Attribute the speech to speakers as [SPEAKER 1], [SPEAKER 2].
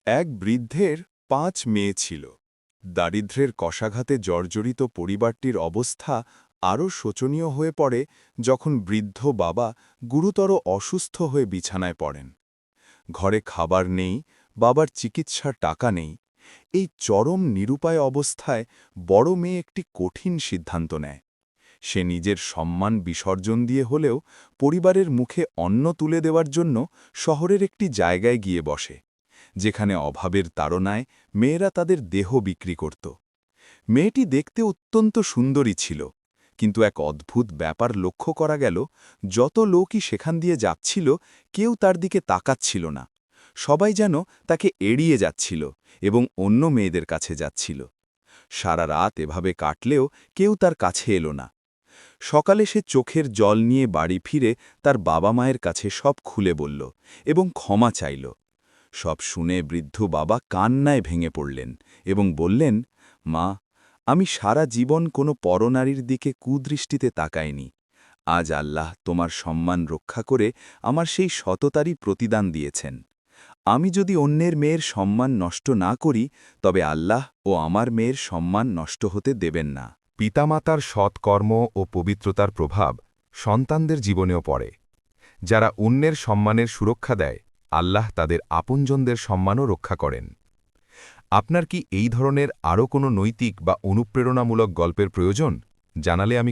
[SPEAKER 1] এক বৃদ্ধের ৫ মেয়ে ছিল। দারিদ্র্যের কশাঘাতে জর্জরিত পরিবারটির অবস্থা আরও শোচনীয় হয়ে পড়ে যখন বৃদ্ধ বাবা গুরুতর অসুস্থ হয়ে বিছানায় পড়েন। ঘরে খাবার নেই, বাবার চিকিৎসার টাকা নেই। এই চরম নিরুপায় অবস্থায় বড় মেয়ে একটি কঠিন সিদ্ধান্ত নেয়। সে নিজের সম্মান বিসর্জন দিয়ে হলেও পরিবারের মুখে অন্ন তুলে দেওয়ার জন্য শহরের একটি জায়গায় গিয়ে বসে, যেখানে অভাবের তাড়নায় মেয়েরা তাদের দেহ বিক্রি করত। মেয়েটি দেখতে অত্যন্ত সুন্দরী ছিল, কিন্তু এক অদ্ভুত ব্যাপার লক্ষ্য করা গেল। যত লোকই সেখান দিয়ে যাচ্ছিল, কেউ তার দিকে তাকাচ্ছিল না। সবাই যেন তাকে এড়িয়ে যাচ্ছিল এবং অন্য মেয়েদের কাছে যাচ্ছিল। সারা রাত এভাবে কাটলেও কেউ তার কাছে এলো না। সকালে সে চোখের জল নিয়ে বাড়ি ফিরে তার বাবা মায়ের কাছে সব খুলে বলল এবং ক্ষমা চাইল। সব শুনে বৃদ্ধ বাবা কান্নায় ভেঙে পড়লেন এবং বললেন, মা, আমি সারা জীবন কোনো পরনারীর দিকে কুদৃষ্টিতে তাকাইনি। আজ আল্লাহ তোমার সম্মান রক্ষা করে আমার সেই সততারই প্রতিদান দিয়েছেন। আমি যদি অন্যের মেয়ের সম্মান নষ্ট না করি, তবে আল্লাহ ও আমার মেয়ের সম্মান নষ্ট হতে দেবেন না।
[SPEAKER 2] পিতামাতার সৎকর্ম ও পবিত্রতার প্রভাব সন্তানদের জীবনেও পড়ে। যারা অন্যের সম্মানের সুরক্ষা দেয়, আল্লাহ তাদের আপনজনদের সম্মানও রক্ষা করেন। আপনার কি এই ধরনের আরও কোনো নৈতিক বা অনুপ্রেরণামূলক গল্পের প্রয়োজন? জানালে আমি